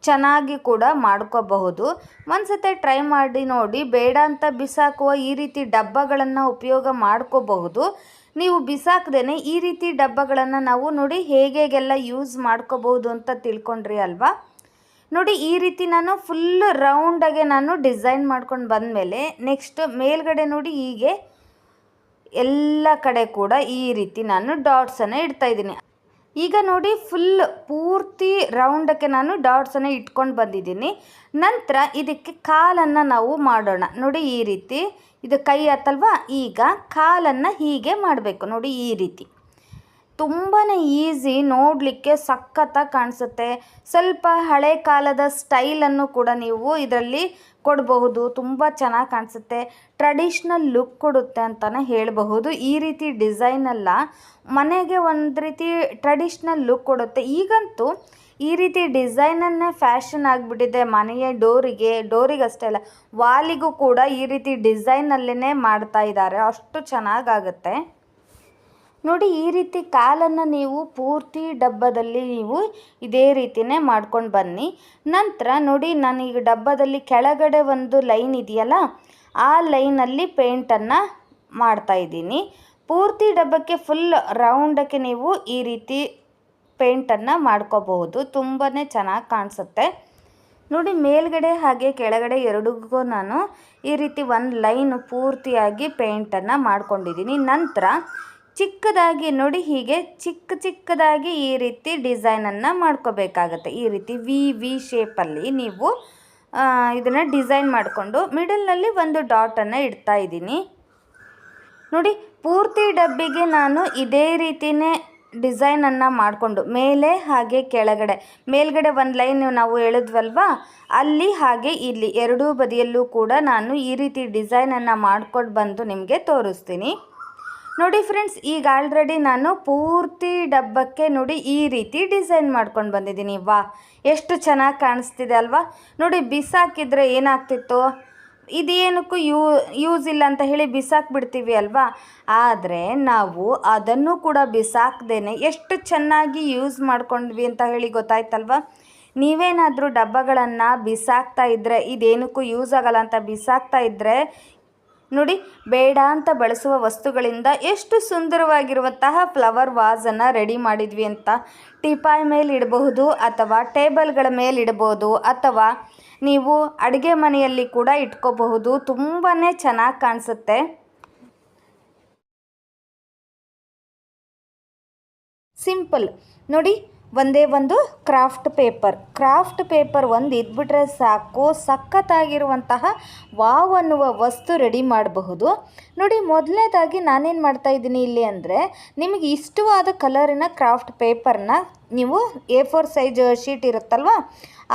ಚೆನ್ನಾಗಿ ಕೂಡ ಮಾಡ್ಕೋಬಹುದು. ಒಂದ್ಸತಿ ಟ್ರೈ ಮಾಡಿ ನೋಡಿ. ಬೇಡ ಅಂತ ಬಿಸಾಕುವ ಈ ರೀತಿ ಡಬ್ಬಗಳನ್ನು ಉಪಯೋಗ ಮಾಡ್ಕೋಬಹುದು. ನೀವು ಬಿಸಾಕದೇನೆ ಈ ರೀತಿ ಡಬ್ಬಗಳನ್ನು ನಾವು ನೋಡಿ ಹೇಗೆಲ್ಲ ಯೂಸ್ ಮಾಡ್ಕೋಬಹುದು ಅಂತ ತಿಳ್ಕೊಂಡ್ರಿ ಅಲ್ವಾ. ನೋಡಿ ಈ ರೀತಿ ನಾನು ಫುಲ್ ರೌಂಡಾಗೆ ನಾನು ಡಿಸೈನ್ ಮಾಡ್ಕೊಂಡು ಬಂದಮೇಲೆ ನೆಕ್ಸ್ಟ್ ಮೇಲ್ಗಡೆ ನೋಡಿ ಹೀಗೆ ಎಲ್ಲ ಕಡೆ ಕೂಡ ಈ ರೀತಿ ನಾನು ಡಾಟ್ಸನ್ನು ಇಡ್ತಾಯಿದ್ದೀನಿ. ಈಗ ನೋಡಿ ಫುಲ್ ಪೂರ್ತಿ ರೌಂಡಕ್ಕೆ ನಾನು ಡಾಟ್ಸನ್ನು ಇಟ್ಕೊಂಡು ಬಂದಿದ್ದೀನಿ. ನಂತರ ಇದಕ್ಕೆ ಕಾಲನ್ನು ನಾವು ಮಾಡೋಣ. ನೋಡಿ ಈ ರೀತಿ ಇದು ಕೈ ಆತಲ್ವಾ, ಈಗ ಕಾಲನ್ನು ಹೀಗೆ ಮಾಡಬೇಕು. ನೋಡಿ ಈ ರೀತಿ ತುಂಬಾ ಈಸಿ, ನೋಡಲಿಕ್ಕೆ ಸಖತ್ತಾಗಿ ಕಾಣಿಸುತ್ತೆ. ಸ್ವಲ್ಪ ಹಳೆ ಕಾಲದ ಸ್ಟೈಲನ್ನು ಕೂಡ ನೀವು ಇದರಲ್ಲಿ ಕೊಡಬಹುದು. ತುಂಬ ಚೆನ್ನಾಗಿ ಕಾಣಿಸುತ್ತೆ, ಟ್ರೆಡಿಷ್ನಲ್ ಲುಕ್ ಕೊಡುತ್ತೆ ಅಂತಲೇ ಹೇಳಬಹುದು. ಈ ರೀತಿ ಡಿಸೈನೆಲ್ಲ ಮನೆಗೆ ಒಂದು ರೀತಿ ಟ್ರೆಡಿಷ್ನಲ್ ಲುಕ್ ಕೊಡುತ್ತೆ. ಈಗಂತೂ ಈ ರೀತಿ ಡಿಸೈನನ್ನೇ ಫ್ಯಾಷನ್ ಆಗಿಬಿಟ್ಟಿದೆ. ಮನೆಯ ಡೋರಿಗಷ್ಟೇ ಅಲ್ಲ, ವಾಲಿಗೂ ಕೂಡ ಈ ರೀತಿ ಡಿಸೈನಲ್ಲೇ ಮಾಡ್ತಾ ಇದ್ದಾರೆ. ಅಷ್ಟು ಚೆನ್ನಾಗಾಗುತ್ತೆ ನೋಡಿ. ಈ ರೀತಿ ಕಾಲನ್ನು ನೀವು ಪೂರ್ತಿ ಡಬ್ಬದಲ್ಲಿ ನೀವು ಇದೇ ರೀತಿಯೇ ಮಾಡ್ಕೊಂಡು ಬನ್ನಿ. ನಂತರ ನೋಡಿ, ನಾನೀಗ ಡಬ್ಬದಲ್ಲಿ ಕೆಳಗಡೆ ಒಂದು ಲೈನ್ ಇದೆಯಲ್ಲ, ಆ ಲೈನಲ್ಲಿ ಪೇಂಟನ್ನು ಮಾಡ್ತಾಯಿದ್ದೀನಿ. ಪೂರ್ತಿ ಡಬ್ಬಕ್ಕೆ ಫುಲ್ ರೌಂಡಕ್ಕೆ ನೀವು ಈ ರೀತಿ ಪೇಂಟನ್ನು ಮಾಡ್ಕೋಬಹುದು. ತುಂಬಾ ಚೆನ್ನಾಗಿ ಕಾಣಿಸುತ್ತೆ ನೋಡಿ. ಮೇಲ್ಗಡೆ ಹಾಗೆ ಕೆಳಗಡೆ ಎರಡಿಗೂ ನಾನು ಈ ರೀತಿ ಒಂದು ಲೈನ್ ಪೂರ್ತಿಯಾಗಿ ಪೇಂಟನ್ನು ಮಾಡ್ಕೊಂಡಿದ್ದೀನಿ. ನಂತರ ಚಿಕ್ಕದಾಗಿ ನೋಡಿ, ಹೀಗೆ ಚಿಕ್ಕದಾಗಿ ಈ ರೀತಿ ಡಿಸೈನನ್ನು ಮಾಡ್ಕೋಬೇಕಾಗತ್ತೆ. ಈ ರೀತಿ ವಿ ಶೇಪಲ್ಲಿ ನೀವು ಇದನ್ನು ಡಿಸೈನ್ ಮಾಡಿಕೊಂಡು ಮಿಡಲ್ನಲ್ಲಿ ಒಂದು ಡಾಟನ್ನು ಇಡ್ತಾ ಇದ್ದೀನಿ ನೋಡಿ. ಪೂರ್ತಿ ಡಬ್ಬಿಗೆ ನಾನು ಇದೇ ರೀತಿಯೇ ಡಿಸೈನನ್ನು ಮಾಡಿಕೊಂಡು ಮೇಲೆ ಹಾಗೆ ಮೇಲ್ಗಡೆ ಒಂದು ಲೈನ್ ನಾವು ಎಳೆದ್ವಲ್ವಾ, ಅಲ್ಲಿ ಹಾಗೆ ಇಲ್ಲಿ ಎರಡೂ ಬದಿಯಲ್ಲೂ ಕೂಡ ನಾನು ಈ ರೀತಿ ಡಿಸೈನನ್ನು ಮಾಡ್ಕೊಂಡು ಬಂದು ನಿಮಗೆ ತೋರಿಸ್ತೀನಿ ನೋಡಿ. ಫ್ರೆಂಡ್ಸ್, ಈಗ ಆಲ್ರೆಡಿ ನಾನು ಪೂರ್ತಿ ಡಬ್ಬಕ್ಕೆ ನೋಡಿ ಈ ರೀತಿ ಡಿಸೈನ್ ಮಾಡ್ಕೊಂಡು ಬಂದಿದ್ದೀನಿ. ಎಷ್ಟು ಚೆನ್ನಾಗಿ ಕಾಣಿಸ್ತಿದೆ ಅಲ್ವಾ ನೋಡಿ. ಬಿಸಾಕಿದ್ರೆ ಏನಾಗ್ತಿತ್ತು, ಇದೇನಕ್ಕೂ ಯೂಸ್ ಇಲ್ಲ ಅಂತ ಹೇಳಿ ಬಿಸಾಕ್ಬಿಡ್ತೀವಿ ಅಲ್ವಾ. ಆದರೆ ನಾವು ಅದನ್ನು ಕೂಡ ಬಿಸಾಕ್ದೇನೆ ಎಷ್ಟು ಚೆನ್ನಾಗಿ ಯೂಸ್ ಮಾಡ್ಕೊಂಡ್ವಿ ಅಂತ ಹೇಳಿ ಗೊತ್ತಾಯ್ತಲ್ವ. ನೀವೇನಾದರೂ ಡಬ್ಬಗಳನ್ನು ಬಿಸಾಕ್ತಾ ಇದ್ದರೆ, ಇದೇನಕ್ಕೂ ಯೂಸ್ ಆಗಲ್ಲ ಅಂತ ಬಿಸಾಕ್ತಾ ಇದ್ದರೆ ನೋಡಿ, ಬೇಡ ಅಂತ ಬಳಸುವ ವಸ್ತುಗಳಿಂದ ಎಷ್ಟು ಸುಂದರವಾಗಿರುವಂತಹ ಫ್ಲವರ್ ವಾಸನ್ನು ರೆಡಿ ಮಾಡಿದ್ವಿ ಅಂತ. ಟೀಪಾಯ್ ಮೇಲೆ ಇಡಬಹುದು, ಅಥವಾ ಟೇಬಲ್ಗಳ ಮೇಲೆ ಇಡಬಹುದು, ಅಥವಾ ನೀವು ಅಡುಗೆ ಮನೆಯಲ್ಲಿ ಕೂಡ ಇಟ್ಕೋಬಹುದು. ತುಂಬಾ ಚೆನ್ನಾಗಿ ಕಾಣಿಸುತ್ತೆ. ಸಿಂಪಲ್ ನೋಡಿ, ಒಂದೇ ಒಂದು ಕ್ರಾಫ್ಟ್ ಪೇಪರ್ ಒಂದು ಇದ್ಬಿಟ್ರೆ ಸಾಕು, ಸಖತ್ತಾಗಿರುವಂತಹ ವಾವ್ ಅನ್ನುವ ವಸ್ತು ರೆಡಿ ಮಾಡಬಹುದು ನೋಡಿ. ಮೊದಲನೇದಾಗಿ ನಾನೇನು ಮಾಡ್ತಾಯಿದ್ದೀನಿ ಇಲ್ಲಿ ಅಂದರೆ, ನಿಮಗೆ ಇಷ್ಟವಾದ ಕಲರಿನ ಕ್ರಾಫ್ಟ್ ಪೇಪರ್ನ ನೀವು A4 ಸೈಜ್ ಶೀಟ್ ಇರುತ್ತಲ್ವ,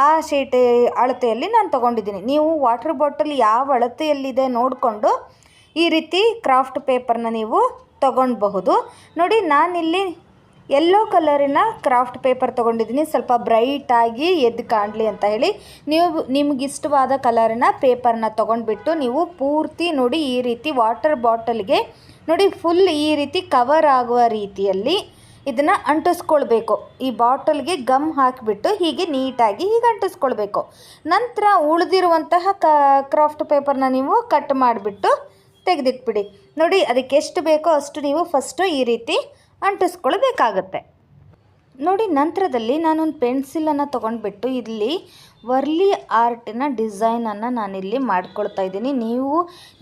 ಆ ಶೀಟ್ ಅಳತೆಯಲ್ಲಿ ನಾನು ತೊಗೊಂಡಿದ್ದೀನಿ. ನೀವು ವಾಟರ್ ಬಾಟಲ್ ಯಾವ ಅಳತೆಯಲ್ಲಿದೆ ನೋಡಿಕೊಂಡು ಈ ರೀತಿ ಕ್ರಾಫ್ಟ್ ಪೇಪರ್ನ ನೀವು ತೊಗೊಳ್ಬಹುದು ನೋಡಿ. ನಾನಿಲ್ಲಿ ಯೆಲ್ಲೋ ಕಲರಿನ ಕ್ರಾಫ್ಟ್ ಪೇಪರ್ ತೊಗೊಂಡಿದ್ದೀನಿ, ಸ್ವಲ್ಪ ಬ್ರೈಟಾಗಿ ಎದ್ದು ಕಾಣಲಿ ಅಂತ ಹೇಳಿ. ನಿಮಗಿಷ್ಟವಾದ ಕಲರಿನ ಪೇಪರ್ನ ತೊಗೊಂಡ್ಬಿಟ್ಟು ನೀವು ಪೂರ್ತಿ ನೋಡಿ ಈ ರೀತಿ ವಾಟರ್ ಬಾಟಲ್ಗೆ ನೋಡಿ ಫುಲ್ ಈ ರೀತಿ ಕವರ್ ಆಗುವ ರೀತಿಯಲ್ಲಿ ಇದನ್ನು ಅಂಟಿಸ್ಕೊಳ್ಬೇಕು. ಈ ಬಾಟಲ್ಗೆ ಗಮ್ ಹಾಕಿಬಿಟ್ಟು ಹೀಗೆ ನೀಟಾಗಿ ಹೀಗೆ ಅಂಟಿಸ್ಕೊಳ್ಬೇಕು. ನಂತರ ಉಳಿದಿರುವಂತಹ ಕ್ರಾಫ್ಟ್ ಪೇಪರ್ನ ನೀವು ಕಟ್ ಮಾಡಿಬಿಟ್ಟು ತೆಗೆದಿಟ್ಬಿಡಿ ನೋಡಿ. ಅದಕ್ಕೆ ಎಷ್ಟು ಬೇಕೋ ಅಷ್ಟು ನೀವು ಫಸ್ಟು ಈ ರೀತಿ ಅಂಟಿಸ್ಕೊಳ್ಬೇಕಾಗತ್ತೆ ನೋಡಿ. ನಂತರದಲ್ಲಿ ನಾನೊಂದು ಪೆನ್ಸಿಲನ್ನು ತೊಗೊಂಡ್ಬಿಟ್ಟು ಇಲ್ಲಿ ವರ್ಲಿ ಆರ್ಟಿನ ಡಿಸೈನನ್ನು ನಾನಿಲ್ಲಿ ಮಾಡ್ಕೊಳ್ತಾ ಇದ್ದೀನಿ. ನೀವು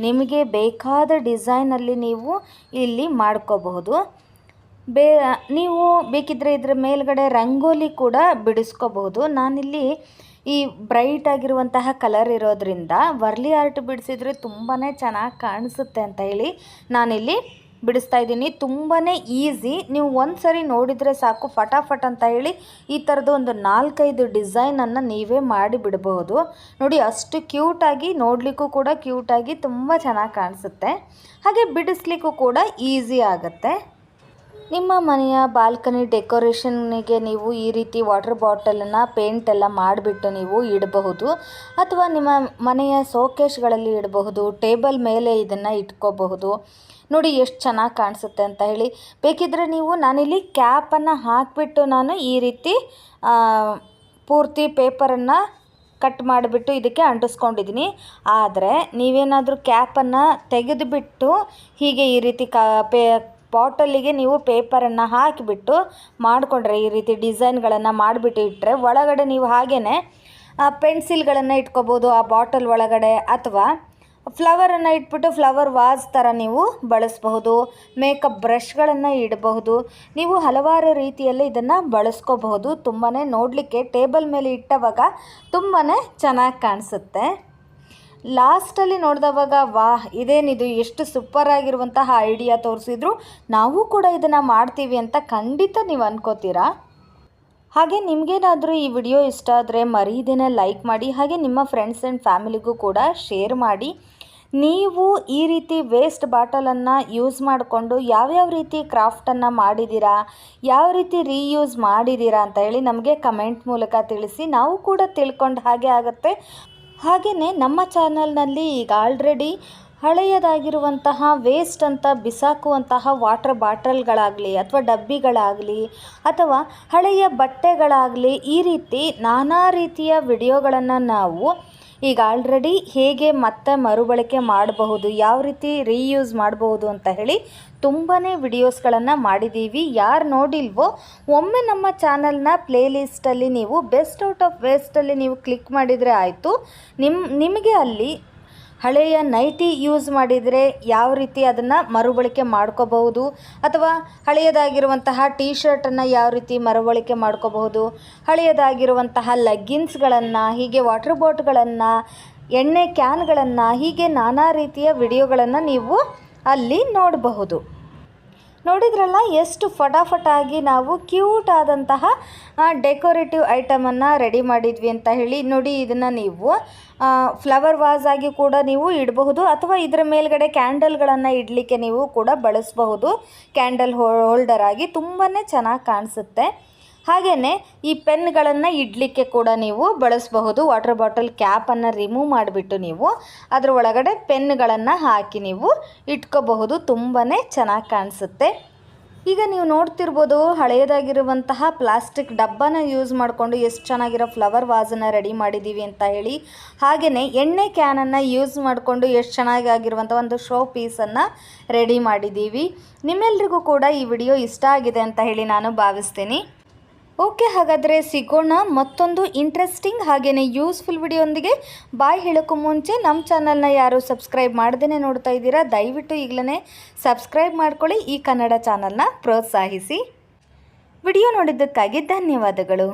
ನಿಮಗೆ ಬೇಕಾದ ಡಿಸೈನಲ್ಲಿ ನೀವು ಇಲ್ಲಿ ಮಾಡ್ಕೋಬಹುದು. ನೀವು ಬೇಕಿದ್ದರೆ ಇದರ ಮೇಲ್ಗಡೆ ರಂಗೋಲಿ ಕೂಡ ಬಿಡಿಸ್ಕೋಬಹುದು. ನಾನಿಲ್ಲಿ ಈ ಬ್ರೈಟ್ ಆಗಿರುವಂತಹ ಕಲರ್ ಇರೋದ್ರಿಂದ ವರ್ಲಿ ಆರ್ಟ್ ಬಿಡಿಸಿದರೆ ತುಂಬಾ ಚೆನ್ನಾಗಿ ಕಾಣಿಸುತ್ತೆ ಅಂತ ಹೇಳಿ ನಾನಿಲ್ಲಿ ಬಿಡಿಸ್ತಾ ಇದ್ದೀನಿ. ತುಂಬಾ ಈಸಿ, ನೀವು ಒಂದು ಸರಿ ನೋಡಿದರೆ ಸಾಕು ಫಟಾಫಟ್ ಅಂತ ಹೇಳಿ ಈ ಥರದ್ದು ಒಂದು 4-5 ಡಿಸೈನನ್ನು ನೀವೇ ಮಾಡಿ ಬಿಡಬಹುದು ನೋಡಿ. ಅಷ್ಟು ಕ್ಯೂಟಾಗಿ, ನೋಡಲಿಕ್ಕೂ ಕೂಡ ಕ್ಯೂಟಾಗಿ ತುಂಬ ಚೆನ್ನಾಗಿ ಕಾಣಿಸುತ್ತೆ. ಹಾಗೆ ಬಿಡಿಸ್ಲಿಕ್ಕೂ ಕೂಡ ಈಸಿ ಆಗುತ್ತೆ. ನಿಮ್ಮ ಮನೆಯ ಬಾಲ್ಕನಿ ಡೆಕೋರೇಷನ್ನಿಗೆ ನೀವು ಈ ರೀತಿ ವಾಟರ್ ಬಾಟಲನ್ನು ಪೇಂಟೆಲ್ಲ ಮಾಡಿಬಿಟ್ಟು ನೀವು ಇಡಬಹುದು, ಅಥವಾ ನಿಮ್ಮ ಮನೆಯ ಶೋಕೇಶ್ಗಳಲ್ಲಿ ಇಡಬಹುದು. ಟೇಬಲ್ ಮೇಲೆ ಇದನ್ನು ಇಟ್ಕೋಬಹುದು ನೋಡಿ, ಎಷ್ಟು ಚೆನ್ನಾಗಿ ಕಾಣಿಸುತ್ತೆ ಅಂತ ಹೇಳಿ. ಬೇಕಿದ್ದರೆ ನೀವು ನಾನಿಲ್ಲಿ ಕ್ಯಾಪನ್ನು ಹಾಕಿಬಿಟ್ಟು ನಾನು ಈ ರೀತಿ ಪೂರ್ತಿ ಪೇಪರನ್ನು ಕಟ್ ಮಾಡಿಬಿಟ್ಟು ಇದಕ್ಕೆ ಅಂಟಿಸ್ಕೊಂಡಿದ್ದೀನಿ. ಆದರೆ ನೀವೇನಾದರೂ ಕ್ಯಾಪನ್ನು ತೆಗೆದುಬಿಟ್ಟು ಹೀಗೆ ಈ ರೀತಿ ಬಾಟಲಿಗೆ ನೀವು ಪೇಪರನ್ನು ಹಾಕಿಬಿಟ್ಟು ಮಾಡಿಕೊಂಡ್ರೆ, ಈ ರೀತಿ ಡಿಸೈನ್ಗಳನ್ನು ಮಾಡಿಬಿಟ್ಟು ಇಟ್ಟರೆ, ಒಳಗಡೆ ನೀವು ಹಾಗೇ ಪೆನ್ಸಿಲ್ಗಳನ್ನು ಇಟ್ಕೋಬೋದು ಆ ಬಾಟಲ್ ಒಳಗಡೆ, ಅಥವಾ ಫ್ಲವರನ್ನು ಇಟ್ಬಿಟ್ಟು ಫ್ಲವರ್ ವಾಸ್ ಥರ ನೀವು ಬಳಸಬಹುದು. ಮೇಕಪ್ ಬ್ರಷ್ಗಳನ್ನು ಇಡಬಹುದು. ನೀವು ಹಲವಾರು ರೀತಿಯಲ್ಲಿ ಇದನ್ನು ಬಳಸ್ಕೋಬಹುದು. ತುಂಬಾ ನೋಡಲಿಕ್ಕೆ ಟೇಬಲ್ ಮೇಲೆ ಇಟ್ಟವಾಗ ತುಂಬಾ ಚೆನ್ನಾಗಿ ಕಾಣಿಸುತ್ತೆ. ಲಾಸ್ಟಲ್ಲಿ ನೋಡಿದವಾಗ ವಾಹ್ ಇದೇನಿದು ಎಷ್ಟು ಸೂಪರ್ ಆಗಿರುವಂತಹ ಐಡಿಯಾ ತೋರಿಸಿದ್ರು, ನಾವು ಕೂಡ ಇದನ್ನು ಮಾಡ್ತೀವಿ ಅಂತ ಖಂಡಿತ ನೀವು ಅನ್ಕೋತೀರಾ. ಹಾಗೆ ನಿಮಗೇನಾದರೂ ಈ ವಿಡಿಯೋ ಇಷ್ಟ ಆದರೆ ಮರೀದೇನೆ ಲೈಕ್ ಮಾಡಿ, ಹಾಗೆ ನಿಮ್ಮ ಫ್ರೆಂಡ್ಸ್ ಆ್ಯಂಡ್ ಫ್ಯಾಮಿಲಿಗೂ ಕೂಡ ಶೇರ್ ಮಾಡಿ. ನೀವು ಈ ರೀತಿ ವೇಸ್ಟ್ ಬಾಟಲನ್ನು ಯೂಸ್ ಮಾಡಿಕೊಂಡು ಯಾವ್ಯಾವ ರೀತಿ ಕ್ರಾಫ್ಟನ್ನು ಮಾಡಿದ್ದೀರಾ, ಯಾವ ರೀತಿ ರೀಯೂಸ್ ಮಾಡಿದ್ದೀರಾ ಅಂತ ಹೇಳಿ ನಮಗೆ ಕಮೆಂಟ್ ಮೂಲಕ ತಿಳಿಸಿ, ನಾವು ಕೂಡ ತಿಳ್ಕೊಂಡು ಹಾಗೆ ಆಗುತ್ತೆ. ಹಾಗೆಯೇ ನಮ್ಮ ಚಾನಲ್ನಲ್ಲಿ ಈಗ ಆಲ್ರೆಡಿ ಹಳೆಯದಾಗಿರುವಂತಹ ವೇಸ್ಟ್ ಅಂತ ಬಿಸಾಕುವಂತಹ ವಾಟರ್ ಬಾಟಲ್ಗಳಾಗಲಿ ಅಥವಾ ಡಬ್ಬಿಗಳಾಗಲಿ ಅಥವಾ ಹಳೆಯ ಬಟ್ಟೆಗಳಾಗಲಿ ಈ ರೀತಿ ನಾನಾ ರೀತಿಯ ವಿಡಿಯೋಗಳನ್ನು ನಾವು ಈಗ ಆಲ್ರೆಡಿ ಹೇಗೆ ಮತ್ತೆ ಮರುಬಳಕೆ ಮಾಡಬಹುದು, ಯಾವ ರೀತಿ ರೀಯೂಸ್ ಮಾಡಬಹುದು ಅಂತ ಹೇಳಿ ತುಂಬಾ ವಿಡಿಯೋಸ್ಗಳನ್ನು ಮಾಡಿದ್ದೀವಿ. ಯಾರು ನೋಡಿಲ್ವೋ ಒಮ್ಮೆ ನಮ್ಮ ಚಾನಲ್ನ ಪ್ಲೇಲಿಸ್ಟಲ್ಲಿ ನೀವು ಬೆಸ್ಟ್ ಔಟ್ ಆಫ್ ವೇಸ್ಟಲ್ಲಿ ನೀವು ಕ್ಲಿಕ್ ಮಾಡಿದರೆ ಆಯಿತು. ನಿಮಗೆ ಅಲ್ಲಿ ಹಳೆಯ ನೈಟಿ ಯೂಸ್ ಮಾಡಿದರೆ ಯಾವ ರೀತಿ ಅದನ್ನು ಮರುಬಳಕೆ ಮಾಡ್ಕೋಬಹುದು, ಅಥವಾ ಹಳೆಯದಾಗಿರುವಂತಹ ಟೀ ಶರ್ಟನ್ನು ಯಾವ ರೀತಿ ಮರುಬಳಕೆ ಮಾಡ್ಕೋಬಹುದು, ಹಳೆಯದಾಗಿರುವಂತಹ ಲೆಗ್ಗಿನ್ಸ್ಗಳನ್ನು, ಹೀಗೆ ವಾಟರ್ ಬಾಟ್ಗಳನ್ನು, ಎಣ್ಣೆ ಕ್ಯಾನ್ಗಳನ್ನು, ಹೀಗೆ ನಾನಾ ರೀತಿಯ ವಿಡಿಯೋಗಳನ್ನು ನೀವು ಅಲ್ಲಿ ನೋಡಬಹುದು. ನೋಡಿದ್ರಲ್ಲ ಎಷ್ಟು ಫಟಾಫಟಾಗಿ ನಾವು ಕ್ಯೂಟ್ ಆದಂತಹ ಡೆಕೋರೇಟಿವ್ ಐಟಮನ್ನು ರೆಡಿ ಮಾಡಿದ್ವಿ ಅಂತ ಹೇಳಿ. ನೋಡಿ, ಇದನ್ನು ನೀವು ಫ್ಲವರ್ ವಾಸ್ ಆಗಿ ಕೂಡ ನೀವು ಇಡಬಹುದು, ಅಥವಾ ಇದರ ಮೇಲ್ಗಡೆ ಕ್ಯಾಂಡಲ್ಗಳನ್ನು ಇಡಲಿಕ್ಕೆ ನೀವು ಕೂಡ ಬಳಸಬಹುದು. ಕ್ಯಾಂಡಲ್ ಹೋಲ್ಡರ್ ಆಗಿ ತುಂಬಾ ಚೆನ್ನಾಗಿ ಕಾಣಿಸುತ್ತೆ. ಹಾಗೆಯೇ ಈ ಪೆನ್ಗಳನ್ನು ಇಡಲಿಕ್ಕೆ ಕೂಡ ನೀವು ಬಳಸಬಹುದು. ವಾಟರ್ ಬಾಟಲ್ ಕ್ಯಾಪನ್ನು ರಿಮೂವ್ ಮಾಡಿಬಿಟ್ಟು ನೀವು ಅದರ ಒಳಗಡೆ ಪೆನ್ಗಳನ್ನು ಹಾಕಿ ನೀವು ಇಟ್ಕೋಬಹುದು. ತುಂಬಾ ಚೆನ್ನಾಗಿ ಕಾಣಿಸುತ್ತೆ. ಈಗ ನೀವು ನೋಡ್ತಿರ್ಬೋದು ಹಳೆಯದಾಗಿರುವಂತಹ ಪ್ಲಾಸ್ಟಿಕ್ ಡಬ್ಬನ ಯೂಸ್ ಮಾಡಿಕೊಂಡು ಎಷ್ಟು ಚೆನ್ನಾಗಿರೋ ಫ್ಲವರ್ ವಾಸನ್ನು ರೆಡಿ ಮಾಡಿದ್ದೀವಿ ಅಂತ ಹೇಳಿ. ಹಾಗೆಯೇ ಎಣ್ಣೆ ಕ್ಯಾನನ್ನು ಯೂಸ್ ಮಾಡಿಕೊಂಡು ಎಷ್ಟು ಚೆನ್ನಾಗಿರುವಂಥ ಒಂದು ಶೋ ಪೀಸನ್ನು ರೆಡಿ ಮಾಡಿದ್ದೀವಿ. ನಿಮ್ಮೆಲ್ರಿಗೂ ಕೂಡ ಈ ವಿಡಿಯೋ ಇಷ್ಟ ಆಗಿದೆ ಅಂತ ಹೇಳಿ ನಾನು ಭಾವಿಸ್ತೀನಿ. ಓಕೆ, ಹಾಗಾದರೆ ಸಿಗೋಣ ಮತ್ತೊಂದು ಇಂಟ್ರೆಸ್ಟಿಂಗ್ ಹಾಗೆಯೇ ಯೂಸ್ಫುಲ್ ವಿಡಿಯೋಂದಿಗೆ. ಬಾಯ್ ಹೇಳೋಕ್ಕೂ ಮುಂಚೆ ನಮ್ಮ ಚಾನಲ್ನ ಯಾರು ಸಬ್ಸ್ಕ್ರೈಬ್ ಮಾಡ್ದೇ ನೋಡ್ತಾ ಇದ್ದೀರಾ, ದಯವಿಟ್ಟು ಈಗಲೇ ಸಬ್ಸ್ಕ್ರೈಬ್ ಮಾಡ್ಕೊಳ್ಳಿ. ಈ ಕನ್ನಡ ಚಾನಲ್ನ ಪ್ರೋತ್ಸಾಹಿಸಿ. ವಿಡಿಯೋ ನೋಡಿದ್ದಕ್ಕಾಗಿ ಧನ್ಯವಾದಗಳು.